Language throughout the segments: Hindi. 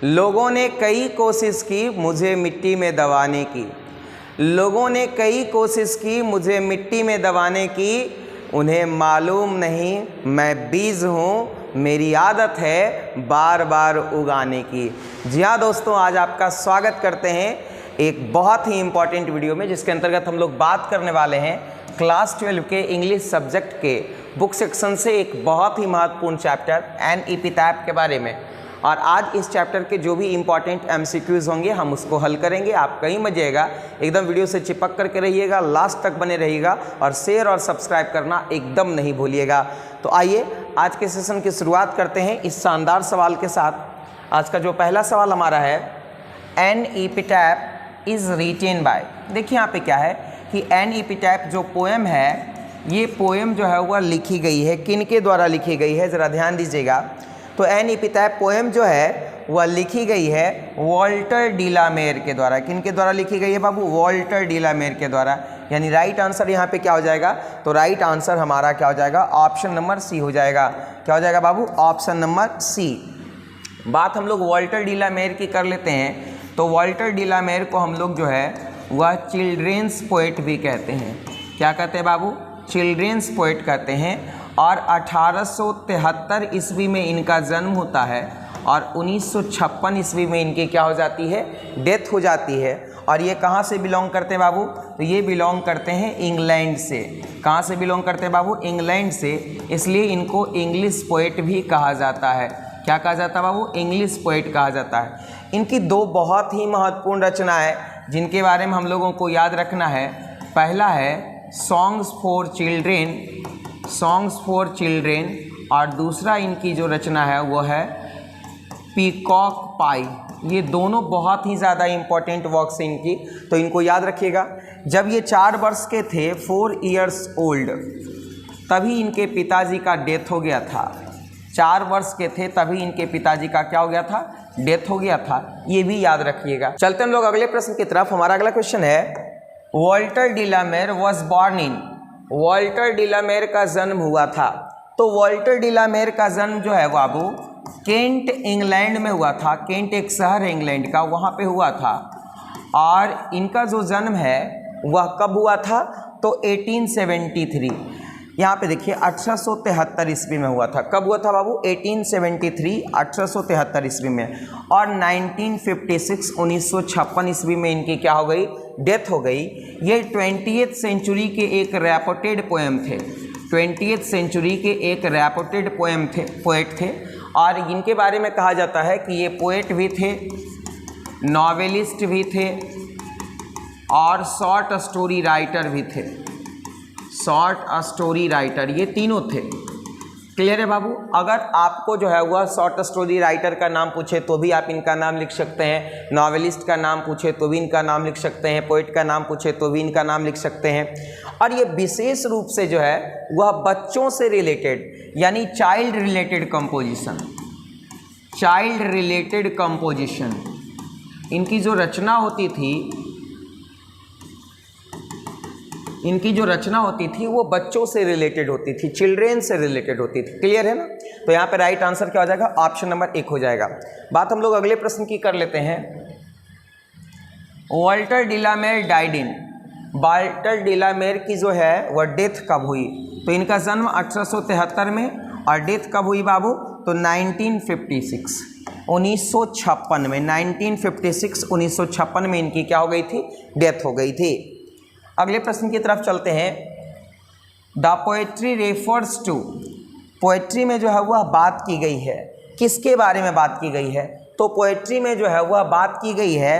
लोगों ने कई कोशिश की मुझे मिट्टी में दबाने की। लोगों ने कई कोशिश की मुझे मिट्टी में दबाने की, उन्हें मालूम नहीं मैं बीज हूँ, मेरी आदत है बार बार उगाने की। जी हाँ दोस्तों, आज आपका स्वागत करते हैं एक बहुत ही इम्पॉर्टेंट वीडियो में, जिसके अंतर्गत हम लोग बात करने वाले हैं क्लास 12 के इंग्लिश सब्जेक्ट के बुक सेक्शन से एक बहुत ही महत्वपूर्ण चैप्टर एन एपिटैप के बारे में। और आज इस चैप्टर के जो भी इम्पॉर्टेंट MCQs होंगे हम उसको हल करेंगे। आप कहीं मत जाइएगा, एकदम वीडियो से चिपक करके रहिएगा, लास्ट तक बने रहिएगा और शेयर और सब्सक्राइब करना एकदम नहीं भूलिएगा। तो आइए आज के सेशन की शुरुआत करते हैं इस शानदार सवाल के साथ। आज का जो पहला सवाल हमारा है, एन एपिटैप इज़ रिटेन बाय। देखिए यहाँ पे क्या है कि एन एपिटैप जो पोएम है, ये पोएम जो है वह लिखी गई है, किन के द्वारा लिखी गई है ज़रा ध्यान दीजिएगा। तो एन एपिटैप पोएम जो है वह लिखी गई है वॉल्टर डिलामेर के द्वारा। किन के द्वारा लिखी गई है बाबू? वॉल्टर डिलामेर के द्वारा। यानी राइट आंसर यहाँ पे क्या हो जाएगा? तो राइट आंसर हमारा क्या हो जाएगा? ऑप्शन नंबर सी हो जाएगा। क्या हो जाएगा बाबू? Option number C. बात हम लोग वॉल्टर डिलामेर की कर लेते हैं। तो वॉल्टर डिलामेर को हम लोग जो है वह चिल्ड्रेंस पोएट भी कहते हैं। क्या कहते हैं बाबू? चिल्ड्रेंस पोएट कहते हैं। और 1873 ईस्वी में इनका जन्म होता है और 1956 ईस्वी में इनकी क्या हो जाती है? डेथ हो जाती है। और ये कहाँ से बिलोंग करते हैं बाबू? तो ये बिलोंग करते हैं इंग्लैंड से। कहाँ से बिलोंग करते हैं बाबू? इंग्लैंड से। इसलिए इनको इंग्लिश पोएट भी कहा जाता है। क्या कहा जाता है बाबू? इंग्लिश पोएट कहा जाता है। इनकी दो बहुत ही महत्वपूर्ण रचनाएं जिनके बारे में हम लोगों को याद रखना है। पहला है songs for children, songs for children, और दूसरा इनकी जो रचना है वो है पीकॉक पाई। ये दोनों बहुत ही ज़्यादा इम्पॉर्टेंट वर्क्स हैं इनकी, तो इनको याद रखिएगा। जब ये 4 वर्ष के थे, 4 इयर्स ओल्ड, तभी इनके पिताजी का डेथ हो गया था। 4 वर्ष के थे तभी इनके पिताजी का क्या हो गया था? डेथ हो गया था। ये भी याद रखिएगा। चलते हम लोग अगले प्रश्न की तरफ। हमारा अगला क्वेश्चन है, Walter de la Mare was born in. Walter de la Mare का जन्म हुआ था। तो वॉल्टर डिलामेर का जन्म जो है बाबू केंट इंग्लैंड में हुआ था। केंट एक शहर है इंग्लैंड का, वहाँ पे हुआ था। और इनका जो जन्म है वह कब हुआ था? तो 1873। यहाँ पे देखिए 1873 ईस्वी में हुआ था। कब हुआ था बाबू? 1873, 1873 ईस्वी में। और 1956, 1956 ईस्वी में इनकी क्या हो गई? डेथ हो गई। ये 20th सेंचुरी के एक रेपुटेड पोएम थे। 20th सेंचुरी के एक रेपुटेड पोएट थे। और इनके बारे में कहा जाता है कि ये पोएट भी थे, नॉवेलिस्ट भी थे और शॉर्ट स्टोरी राइटर भी थे। शॉर्ट स्टोरी राइटर, ये तीनों थे। क्लियर है बाबू? अगर आपको जो है वह शॉर्ट स्टोरी राइटर का नाम पूछे तो भी आप इनका नाम लिख सकते हैं, नॉवेलिस्ट का नाम पूछे तो भी इनका नाम लिख सकते हैं, पोएट का नाम पूछे तो भी इनका नाम लिख सकते हैं। और ये विशेष रूप से जो है वह बच्चों से रिलेटेड, यानी child related composition, child related composition, इनकी जो रचना होती थी, इनकी जो रचना होती थी वो बच्चों से रिलेटेड होती थी, चिल्ड्रेन से रिलेटेड होती थी। क्लियर है ना? तो यहाँ पे राइट आंसर क्या हो जाएगा? ऑप्शन नंबर 1 हो जाएगा। बात हम लोग अगले प्रश्न की कर लेते हैं। Walter de la Mare died in. Walter de la Mare की जो है वह डेथ कब हुई? तो इनका जन्म 1873 में और डेथ कब हुई बाबू? तो 1956, 1956 में। 1956, 1956 में इनकी क्या हो गई थी? डेथ हो गई थी। अगले प्रश्न की तरफ चलते हैं। The poetry refers to. Poetry में जो है वह बात की गई है, किसके बारे में बात की गई है? तो पोएट्री में जो है वह बात की गई है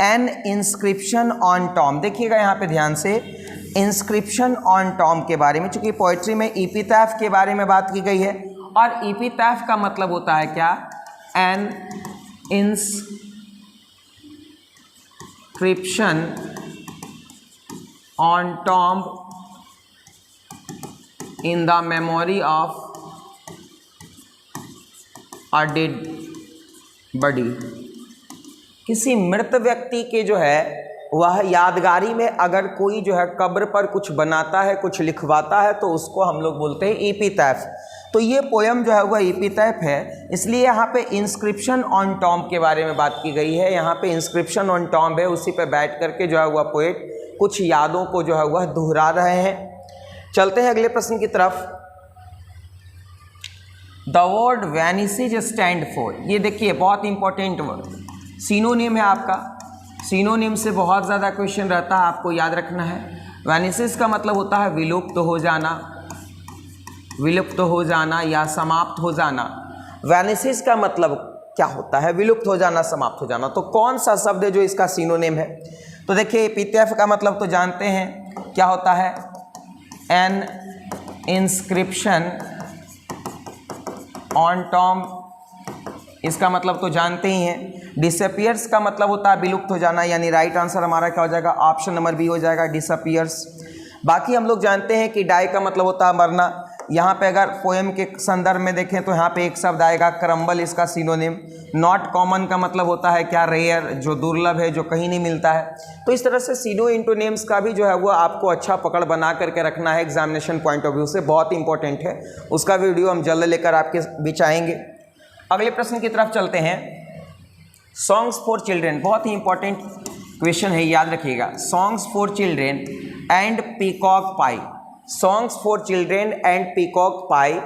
एन इंस्क्रिप्शन ऑन टॉम। देखिएगा यहाँ पे ध्यान से, इंस्क्रिप्शन ऑन टॉम के बारे में। चूंकि पोएट्री में एपिटैफ के बारे में बात की गई है, और एपिटैफ का मतलब होता है क्या? N inscription on tomb in the memory of a dead body। किसी मृत व्यक्ति के जो है वह यादगारी में अगर कोई जो है कब्र पर कुछ बनाता है, कुछ लिखवाता है, तो उसको हम लोग बोलते हैं एपिटैफ। तो ये पोयम जो है वह एपिटैफ है, इसलिए यहाँ पे इंस्क्रिप्शन ऑन टॉम के बारे में बात की गई है। यहाँ पे इंस्क्रिप्शन ऑन टॉम है, उसी पे बैठ करके जो है वह पोएट कुछ यादों को जो है वह दोहरा रहे हैं। चलते हैं अगले प्रश्न की तरफ। द वर्ड वैनिसेज स्टैंड फॉर, ये देखिए बहुत इंपॉर्टेंट वर्ड, सिनोनिम है आपका। सिनोनिम से बहुत ज़्यादा क्वेश्चन रहता है, आपको याद रखना है। वैनिसेज का मतलब होता है विलुप्त हो जाना, विलुप्त हो जाना या समाप्त हो जाना। वैनिसेज का मतलब क्या होता है? विलुप्त हो जाना, समाप्त हो जाना। तो कौन सा शब्द है जो इसका सिनोनिम है? तो देखिए एपिटैफ का मतलब तो जानते हैं क्या होता है, एन इंस्क्रिप्शन ऑन टॉम, इसका मतलब तो जानते ही हैं। डिसअपियर्स का मतलब होता है विलुप्त हो जाना, यानी राइट आंसर हमारा क्या हो जाएगा, ऑप्शन नंबर बी हो जाएगा, डिसअपियर्स। बाकी हम लोग जानते हैं कि डाई का मतलब होता है मरना। यहाँ पे अगर पोएम के संदर्भ में देखें तो यहाँ पे एक शब्द आएगा क्रम्बल, इसका सिनोनिम। नॉट कॉमन का मतलब होता है क्या, रेयर, जो दुर्लभ है, जो कहीं नहीं मिलता है। तो इस तरह से सिनो इंटोनेम्स का भी जो है वो आपको अच्छा पकड़ बना करके रखना है एग्जामिनेशन पॉइंट ऑफ व्यू से, बहुत इंपॉर्टेंट है। उसका वीडियो हम जल्द लेकर आपके बीच आएंगे। अगले प्रश्न की तरफ चलते हैं। सॉन्ग्स फॉर चिल्ड्रेन, बहुत ही इंपॉर्टेंट क्वेश्चन है, याद रखिएगा। Songs for children and peacock pie, songs for children and peacock pie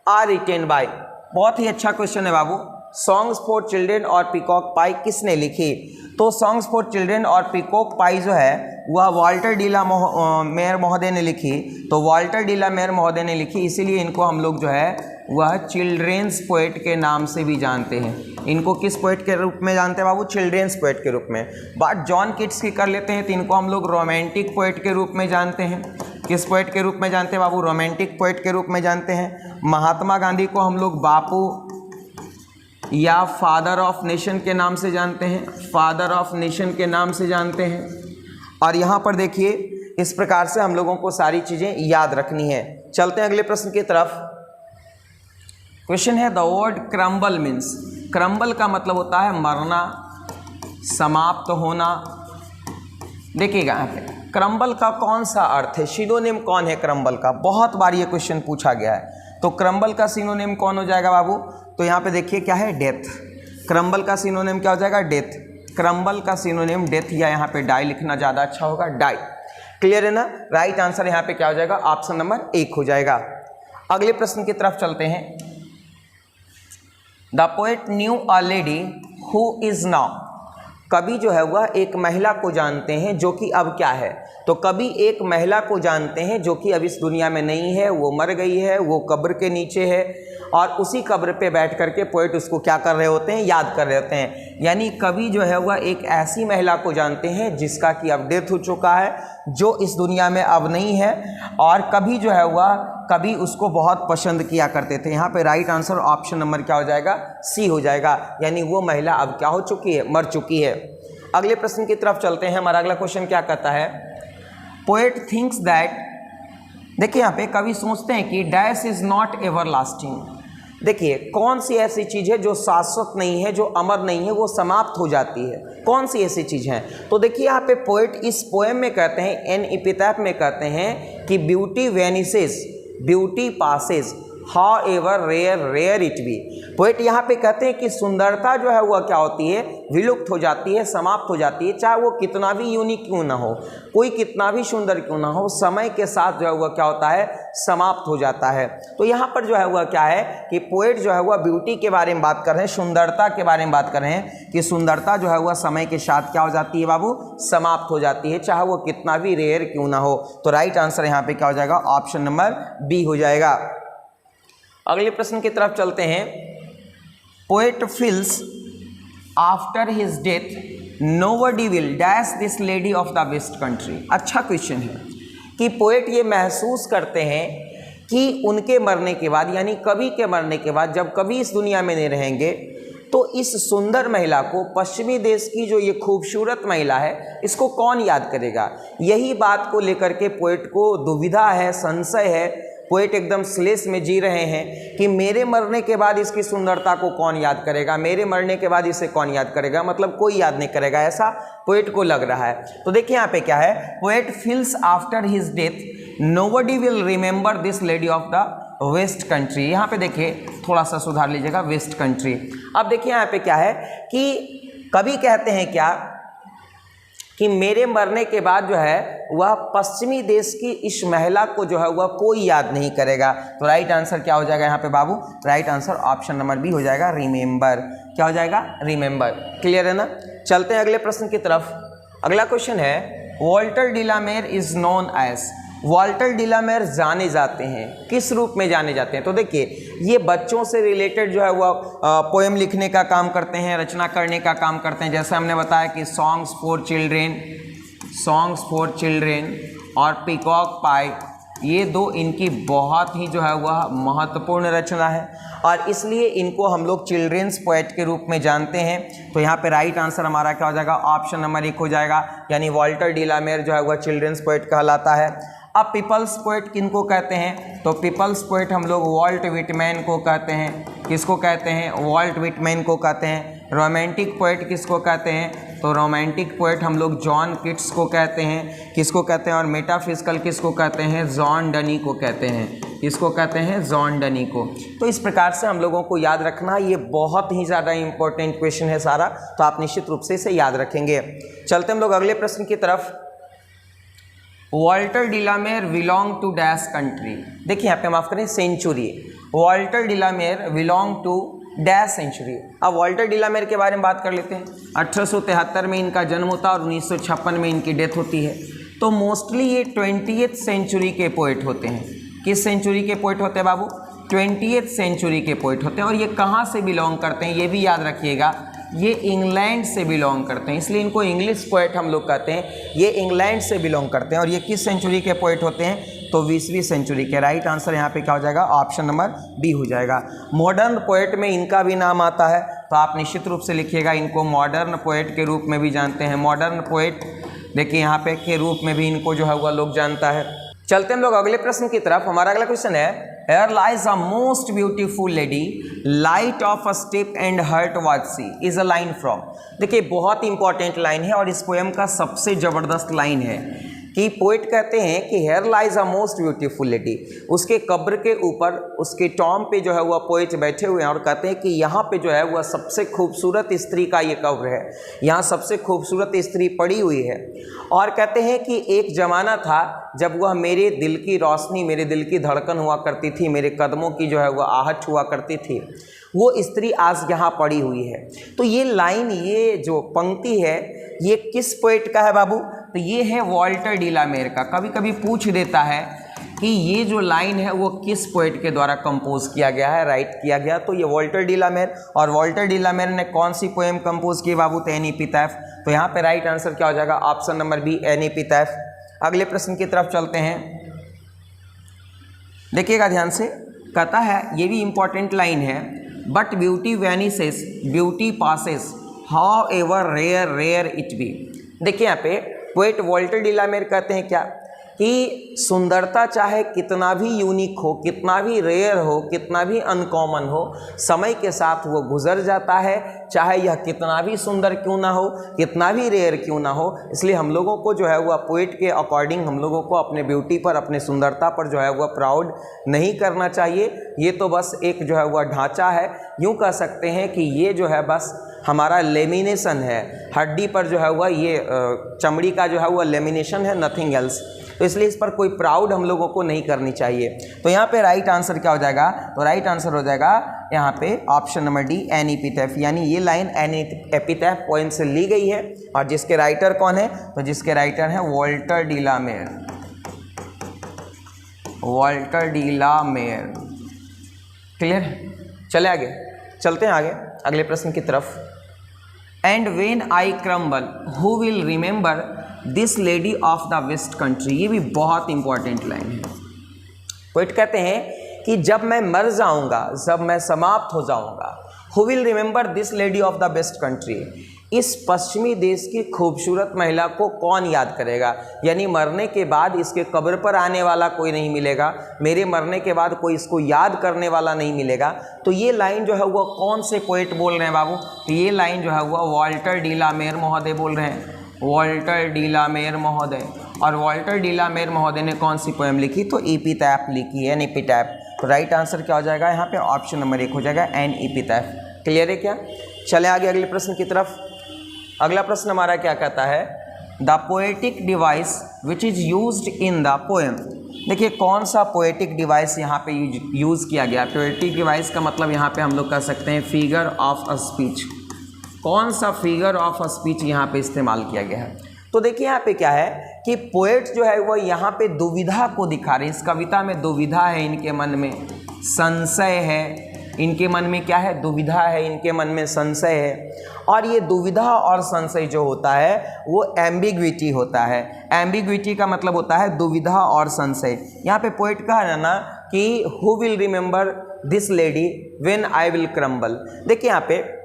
are written by, बहुत ही अच्छा क्वेश्चन है बाबू। सॉन्ग्स फॉर चिल्ड्रेन और पीकॉक पाई किसने लिखी? तो सॉन्ग्स फॉर चिल्ड्रेन और पीकॉक पाई जो है वह वाल्टर डी ला मेयर महोदय ने लिखी। तो वाल्टर डी ला मेयर महोदय ने लिखी, इसीलिए इनको हम लोग जो है वह चिल्ड्रेंस पोएट के नाम से भी जानते हैं। इनको किस पोएट के रूप में जानते हैं बाबू? चिल्ड्रेंस पोएट के रूप में। बात जॉन किट्स की कर लेते हैं तो इनको हम लोग रोमांटिक पोएट के रूप में जानते हैं। किस पोएट के रूप में जानते हैं बाबू? रोमांटिक पोएट के रूप में जानते हैं। महात्मा गांधी को हम लोग बापू या फादर ऑफ नेशन के नाम से जानते हैं, फादर ऑफ नेशन के नाम से जानते हैं। और यहाँ पर देखिए इस प्रकार से हम लोगों को सारी चीज़ें याद रखनी है। चलते हैं अगले प्रश्न की तरफ। क्वेश्चन है the word crumble means, crumble का मतलब होता है मरना, समाप्त होना। देखिएगा यहाँ पे क्रम्बल का कौन सा अर्थ है, सिनोनिम कौन है क्रम्बल का? बहुत बार ये क्वेश्चन पूछा गया है। तो क्रम्बल का सिनोनिम कौन हो जाएगा बाबू? तो यहाँ पे देखिए क्या है, डेथ। क्रम्बल का सिनोनिम क्या हो जाएगा? डेथ। क्रम्बल का सिनोनिम डेथ, या यहाँ पे डाई लिखना ज़्यादा अच्छा होगा, डाई। क्लियर है ना? राइट आंसर यहाँ पे क्या हो जाएगा? ऑप्शन नंबर 1 हो जाएगा। अगले प्रश्न की तरफ चलते हैं। The poet new a lady who is now, कवि जो है वह एक महिला को जानते हैं जो कि अब क्या है? तो कवि एक महिला को जानते हैं जो कि अब इस दुनिया में नहीं है, वो मर गई है, वो कब्र के नीचे है, और उसी कब्र पे बैठ करके पोएट उसको क्या कर रहे होते हैं? याद कर रहे होते हैं। यानी कवि जो है वह एक ऐसी महिला को जानते हैं जिसका कि अब डेथ हो चुका है, जो इस दुनिया में अब नहीं है, और कभी जो है वह कभी उसको बहुत पसंद किया करते थे। यहाँ पे राइट आंसर ऑप्शन नंबर क्या हो जाएगा? सी हो जाएगा। यानी वो महिला अब क्या हो चुकी है? मर चुकी है। अगले प्रश्न की तरफ चलते हैं। हमारा अगला क्वेश्चन क्या कहता है? पोएट थिंक्स दैट, देखिए यहाँ पे कवि सोचते हैं कि dash is not ever lasting. देखिए कौन सी ऐसी चीज़ है जो शाश्वत नहीं है, जो अमर नहीं है, वो समाप्त हो जाती है? कौन सी ऐसी चीज़ है? तो देखिए यहाँ पे पोएट इस पोएम में कहते हैं, एन एपिटैफ में कहते हैं कि beauty vanishes, beauty passes, however rare rare it be. Poet यहाँ पे कहते हैं कि सुंदरता जो है वह क्या होती है? विलुप्त हो जाती है, समाप्त हो जाती है, चाहे वो कितना भी यूनिक क्यों ना हो, कोई कितना भी सुंदर क्यों ना हो, समय के साथ जो है वह क्या होता है? समाप्त हो जाता है। तो यहाँ पर जो है वह क्या है कि पोएट जो है वह ब्यूटी के बारे में बात कर रहे हैं, सुंदरता के बारे में बात कर रहे हैं कि सुंदरता जो है वह समय के साथ क्या हो जाती है बाबू? समाप्त हो जाती है, चाहे वो कितना भी रेयर क्यों ना हो। तो राइट आंसर यहाँ पे क्या हो जाएगा? ऑप्शन नंबर बी हो जाएगा। अगले प्रश्न की तरफ चलते हैं। Poet feels after his death nobody will dash this lady of the west country. अच्छा क्वेश्चन है कि पोएट ये महसूस करते हैं कि उनके मरने के बाद, यानी कवि के मरने के बाद, जब कवि इस दुनिया में नहीं रहेंगे, तो इस सुंदर महिला को, पश्चिमी देश की जो ये खूबसूरत महिला है, इसको कौन याद करेगा? यही बात को लेकर के पोएट को दुविधा है, संशय है। पोएट एकदम श्लेष में जी रहे हैं कि मेरे मरने के बाद इसकी सुंदरता को कौन याद करेगा, मेरे मरने के बाद इसे कौन याद करेगा, मतलब कोई याद नहीं करेगा, ऐसा पोएट को लग रहा है। तो देखिए यहाँ पे क्या है, poet feels after his death nobody will remember this lady of the west country. यहाँ पे देखिए थोड़ा सा सुधार लीजिएगा, वेस्ट कंट्री। अब देखिए यहाँ पे क्या है कि कवि कहते हैं क्या कि मेरे मरने के बाद जो है वह पश्चिमी देश की इस महिला को जो है वह कोई याद नहीं करेगा। तो राइट आंसर क्या हो जाएगा यहाँ पे बाबू? Right answer option number B हो जाएगा, रिमेंबर। क्या हो जाएगा? रिमेंबर। क्लियर है ना? चलते हैं अगले प्रश्न की तरफ। अगला क्वेश्चन है Walter de la Mare is known as. Walter de la Mare जाने जाते हैं, किस रूप में जाने जाते हैं? तो देखिए ये बच्चों से रिलेटेड जो है वह पोएम लिखने का काम करते हैं, रचना करने का काम करते हैं। जैसे हमने बताया कि सॉन्ग्स फॉर चिल्ड्रेन और पीकॉक पाई, ये दो इनकी बहुत ही जो है वह महत्वपूर्ण रचना है और इसलिए इनको हम लोग चिल्ड्रेंस पोएट के रूप में जानते हैं। तो यहाँ पे राइट आंसर हमारा क्या हो जाएगा? ऑप्शन नंबर 1 हो जाएगा, यानी वॉल्टर डिलामेर जो है वह चिल्ड्रेंस पोएट कहलाता है। अब पीपल्स पोएट किनको कहते हैं? तो पीपल्स पोएट हम लोग वॉल्ट विटमैन को कहते हैं। किसको कहते हैं? वॉल्ट विटमैन को कहते हैं। रोमांटिक पोएट किसको कहते हैं? तो रोमांटिक पोएट हम लोग जॉन किट्स को कहते हैं। किसको कहते हैं? और मेटाफिजिकल किसको कहते हैं? जॉन डनी को कहते हैं। किसको कहते हैं? जॉन डनी को। तो इस प्रकार से हम लोगों को याद रखना, ये बहुत ही ज़्यादा इंपॉर्टेंट क्वेश्चन है सारा, तो आप निश्चित रूप से इसे याद रखेंगे। चलते हम लोग अगले प्रश्न की तरफ। Walter de la Mare belong to dash country. देखिए यहाँ पे माफ करें century. Walter de la Mare belong to dash century. अब वॉल्टर डिलामेर के बारे में बात कर लेते हैं। 1873 में इनका जन्म होता है और 1956 में इनकी डेथ होती है। तो मोस्टली ये 20th सेंचुरी के पोएट होते हैं। किस सेंचुरी के पोएट होते हैं बाबू? 20th सेंचुरी के पोएट होते हैं। और ये कहाँ से बिलोंग करते हैं ये भी याद रखिएगा, ये इंग्लैंड से बिलोंग करते हैं, इसलिए इनको इंग्लिश पोएट हम लोग कहते हैं। ये इंग्लैंड से बिलोंग करते हैं और ये किस सेंचुरी के पोएट होते हैं? तो 20वीं सेंचुरी के। राइट आंसर यहाँ पे क्या हो जाएगा? ऑप्शन नंबर बी हो जाएगा। मॉडर्न पोएट में इनका भी नाम आता है, तो आप निश्चित रूप से लिखिएगा, इनको मॉडर्न पोएट के रूप में भी जानते हैं। मॉडर्न पोएट देखिए यहाँ पे के रूप में भी इनको जो है वह लोग जानता है। चलते हम लोग अगले प्रश्न की तरफ। हमारा अगला क्वेश्चन है Here lies a most beautiful lady, light of a step and heart was she, is a line from। देखिए बहुत इंपॉर्टेंट लाइन है और इस पोएम का सबसे ज़बरदस्त लाइन है कि पोएट कहते हैं कि here lies a most beautiful lady. उसके कब्र के ऊपर उसके टॉम पे जो है वह पोएट बैठे हुए हैं और कहते हैं कि यहाँ पे जो है वह सबसे खूबसूरत स्त्री का ये कब्र है, यहाँ सबसे खूबसूरत स्त्री पड़ी हुई है। और कहते हैं कि एक ज़माना था जब वह मेरे दिल की रोशनी, मेरे दिल की धड़कन हुआ करती थी, मेरे कदमों की जो है वह आहट हुआ करती थी, वो स्त्री आज यहाँ पड़ी हुई है। तो ये लाइन, ये जो पंक्ति है, ये किस पोएट का है बाबू? तो ये है वॉल्टर डिलामेर का। कभी कभी पूछ देता है कि ये जो लाइन है वो किस पोएट के द्वारा कंपोज किया गया है, राइट किया गया, तो ये वॉल्टर डिलामेर। और वॉल्टर डिलामेर ने कौन सी पोएम कंपोज की बाबू? तो एन एपिटैफ। तो यहाँ पे राइट आंसर क्या हो जाएगा? Option number B, an epitaph. अगले प्रश्न की तरफ चलते हैं, देखिएगा ध्यान से। कहता है, ये भी इंपॉर्टेंट लाइन है, but beauty vanishes, beauty passes, however rare it be. देखिए यहाँ पे पोएट वॉल्टर डिलामेर कहते हैं क्या कि सुंदरता चाहे कितना भी यूनिक हो, कितना भी रेयर हो, कितना भी अनकॉमन हो, समय के साथ वो गुजर जाता है, चाहे यह कितना भी सुंदर क्यों ना हो, कितना भी रेयर क्यों ना हो। इसलिए हम लोगों को जो है वह पोएट के अकॉर्डिंग हम लोगों को अपने ब्यूटी पर, अपने सुंदरता पर जो है वह प्राउड नहीं करना चाहिए। ये तो बस एक जो है वह ढांचा है, यूँ कह सकते हैं कि ये जो है बस हमारा लेमिनेशन है, हड्डी पर जो है वह ये चमड़ी का जो है वह लेमिनेशन है, नथिंग एल्स। तो इसलिए इस पर कोई प्राउड हम लोगों को नहीं करनी चाहिए। तो यहाँ पे राइट आंसर क्या हो जाएगा? तो राइट आंसर हो जाएगा यहाँ पे ऑप्शन नंबर डी, एन एपिटैफ। यानी ये लाइन एन एपिटैफ पोएम से ली गई है और जिसके राइटर कौन है? तो जिसके राइटर हैं Walter de la Mare. Walter de la Mare. Clear? चले आगे, चलते हैं आगे अगले प्रश्न की तरफ। And when I crumble who will remember this lady of the west country. ये भी बहुत इंपॉर्टेंट लाइन है। पोएट कहते हैं कि जब मैं मर जाऊंगा, जब मैं समाप्त हो जाऊंगा, who will remember this lady of the west country, इस पश्चिमी देश की खूबसूरत महिला को कौन याद करेगा। यानी मरने के बाद इसके कब्र पर आने वाला कोई नहीं मिलेगा, मेरे मरने के बाद कोई इसको याद करने वाला नहीं मिलेगा। तो ये लाइन जो है वह कौन से पोएट बोल रहे हैं बाबू? तो ये लाइन जो है वह वॉल्टर डिलामेर महोदय बोल रहे हैं, वॉल्टर डिलामेर महोदय। और वॉल्टर डिलामेर महोदय ने कौन सी पोएम लिखी? तो एपिटैफ लिखी है, एपिटैफ। तो राइट आंसर क्या हो जाएगा यहाँ पे, ऑप्शन नंबर 1 हो जाएगा एन एपिटैफ। क्लियर है क्या? चले आगे अगले प्रश्न की तरफ। अगला प्रश्न हमारा क्या कहता है, the poetic device which is used in the poem. देखिए कौन सा पोएटिक डिवाइस यहाँ पे यूज़ किया गया। पोएटिक डिवाइस का मतलब यहाँ पे हम लोग कह सकते हैं फिगर ऑफ अ स्पीच। कौन सा फिगर ऑफ अ स्पीच यहाँ पे इस्तेमाल किया गया है। तो देखिए यहाँ पे क्या है कि पोएट जो है वो यहाँ पे दुविधा को दिखा रहे हैं। इस कविता में दुविधा है, इनके मन में संशय है, इनके मन में क्या है, दुविधा है, इनके मन में संशय है। और ये दुविधा और संशय जो होता है वो एम्बिग्विटी होता है। एम्बिग्विटी का मतलब होता है दुविधा और संशय। यहाँ पे पोएट कह रहा है ना कि who will remember this lady when I will crumble. देखिए यहाँ पे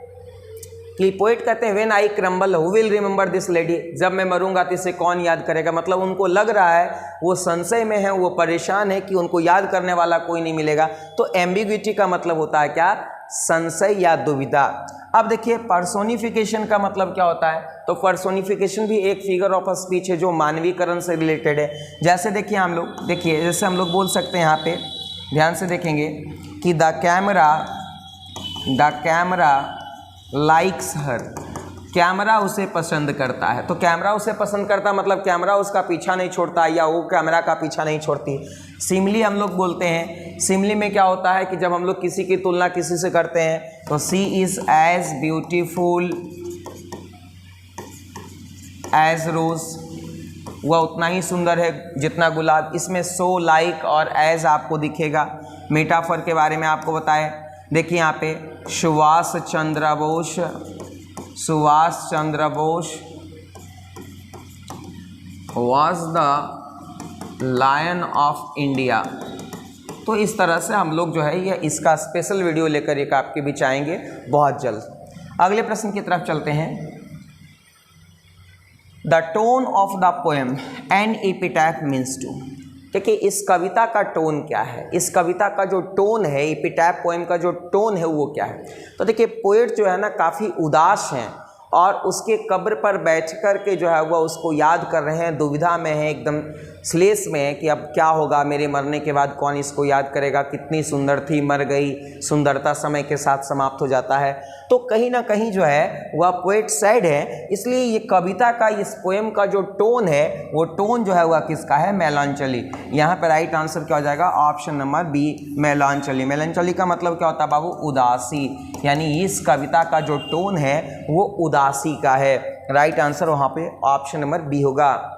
कि पोएट कहते हैं when I crumble who will remember this lady, जब मैं मरूंगा तो इसे कौन याद करेगा। मतलब उनको लग रहा है, वो संशय में है, वो परेशान है कि उनको याद करने वाला कोई नहीं मिलेगा। तो एम्बिग्विटी का मतलब होता है क्या, संशय या दुविधा। अब देखिए पर्सोनिफिकेशन का मतलब क्या होता है। तो पर्सोनिफिकेशन भी एक फिगर ऑफ अ स्पीच है जो मानवीकरण से रिलेटेड है। जैसे देखिए हम लोग, देखिए जैसे हम लोग बोल सकते हैं, यहाँ पे ध्यान से देखेंगे कि the camera likes her, camera उसे पसंद करता है। तो कैमरा उसे पसंद करता मतलब कैमरा उसका पीछा नहीं छोड़ता या वो कैमरा का पीछा नहीं छोड़ती। सिमिली हम लोग बोलते हैं। सिमिली में क्या होता है कि जब हम लोग किसी की तुलना किसी से करते हैं तो सी इज़ एज ब्यूटीफुल एज रोज, वह उतना ही सुंदर है जितना गुलाब। इसमें सो, लाइक और एज आपको दिखेगा। मेटाफर के बारे में आपको बताएं, देखिए यहाँ पे Subhash Chandra Bose was the lion of India. तो इस तरह से हम लोग जो है ये इसका स्पेशल वीडियो लेकर एक आपके बीच आएंगे बहुत जल्द। अगले प्रश्न की तरफ चलते हैं। The tone of the poem an epitaph means to. देखिए इस कविता का टोन क्या है, इस कविता का जो टोन है, एपिटैफ पोएम का जो टोन है वो क्या है। तो देखिए पोएट जो है ना काफ़ी उदास हैं और उसके कब्र पर बैठ कर के जो है वह उसको याद कर रहे हैं, दुविधा में है, एकदम श्लेष में है कि अब क्या होगा, मेरे मरने के बाद कौन इसको याद करेगा, कितनी सुंदर थी, मर गई, सुंदरता समय के साथ समाप्त हो जाता है। तो कहीं ना कहीं जो है वह पोएट सैड है। इसलिए ये कविता का, इस पोएम का जो टोन है वो टोन जो है वह किसका है, मेलांचली। यहाँ पर राइट आंसर क्या हो जाएगा, ऑप्शन नंबर बी मेलांचली। मेलांचली का मतलब क्या होता है बाबू, उदासी। यानी इस कविता का जो टोन है वो उदासी का है। राइट आंसर वहाँ पे ऑप्शन नंबर बी होगा।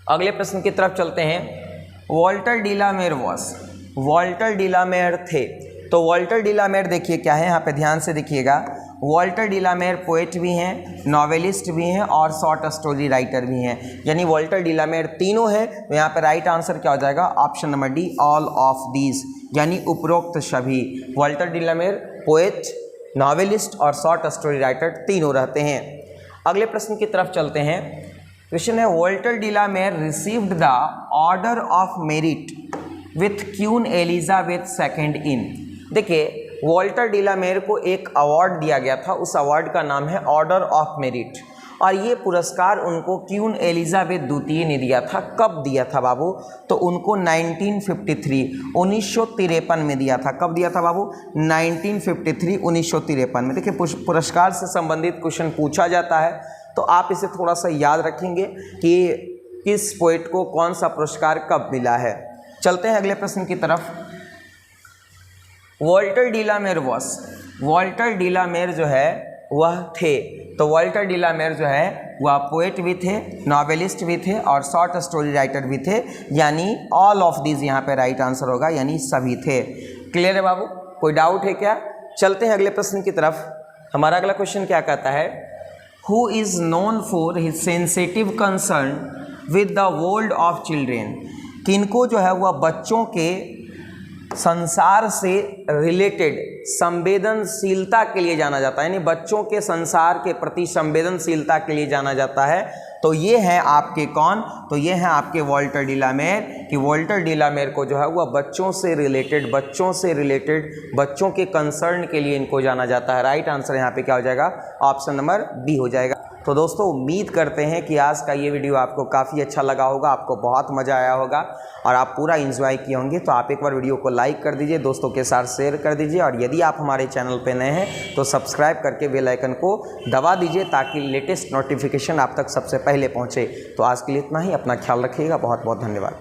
अगले प्रश्न की तरफ चलते हैं। वॉल्टर डिलामेर वॉल्टर डिलामेर थे। तो वॉल्टर डिलामेर देखिए क्या है, यहाँ पे ध्यान से देखिएगा। वॉल्टर डिलामेर पोएट भी हैं, नॉवेलिस्ट भी हैं और शॉर्ट स्टोरी राइटर भी हैं। यानी वॉल्टर डिलामेर तीनों हैं। तो यहाँ पे राइट आंसर क्या हो जाएगा, option number D all of these, यानी उपरोक्त सभी। वॉल्टर डिलामेर पोएट, नॉवेलिस्ट और शॉर्ट स्टोरी राइटर तीनों रहते हैं। अगले प्रश्न की तरफ चलते हैं। क्वेश्चन है Walter de la Mare received the Order of Merit with Queen Elizabeth second in. देखिए वॉल्टर डिलामेर को एक अवार्ड दिया गया था, उस अवार्ड का नाम है ऑर्डर ऑफ मेरिट। और ये पुरस्कार उनको क्वीन एलिजाबेथ द्वितीय ने दिया था। कब दिया था बाबू, तो उनको 1953 में दिया था। कब दिया था बाबू, 1953 में। देखिए पुरस्कार से संबंधित क्वेश्चन पूछा जाता है तो आप इसे थोड़ा सा याद रखेंगे कि किस पोएट को कौन सा पुरस्कार कब मिला है। चलते हैं अगले प्रश्न की तरफ। वॉल्टर डिलामेर जो है वह थे। तो वॉल्टर डिलामेर जो है वह पोएट भी थे, नॉवेलिस्ट भी थे और शॉर्ट स्टोरी राइटर भी थे। यानी ऑल ऑफ दीज यहाँ पे राइट आंसर होगा, यानी सभी थे। क्लियर है बाबू, कोई डाउट है क्या? चलते हैं अगले प्रश्न की तरफ। हमारा अगला क्वेश्चन क्या कहता है, who is known for his sensitive concern with the world of children. किनको जो है वह बच्चों के संसार से रिलेटेड संवेदनशीलता के लिए जाना जाता है, यानी बच्चों के संसार के प्रति संवेदनशीलता के लिए जाना जाता है। तो ये हैं आपके कौन, तो ये हैं आपके वॉल्टर डिलामेर। कि वॉल्टर डिलामेर को जो है वह बच्चों से रिलेटेड बच्चों के कंसर्न के लिए इनको जाना जाता है। राइट आंसर यहाँ पे क्या हो जाएगा, ऑप्शन नंबर बी हो जाएगा। तो दोस्तों उम्मीद करते हैं कि आज का ये वीडियो आपको काफ़ी अच्छा लगा होगा, आपको बहुत मज़ा आया होगा और आप पूरा एंजॉय किए होंगे। तो आप एक बार वीडियो को लाइक कर दीजिए, दोस्तों के साथ शेयर कर दीजिए और यदि आप हमारे चैनल पर नए हैं तो सब्सक्राइब करके बेल आइकन को दबा दीजिए ताकि लेटेस्ट नोटिफिकेशन आप तक सबसे पहले पहुँचे। तो आज के लिए इतना ही, अपना ख्याल रखिएगा, बहुत बहुत धन्यवाद।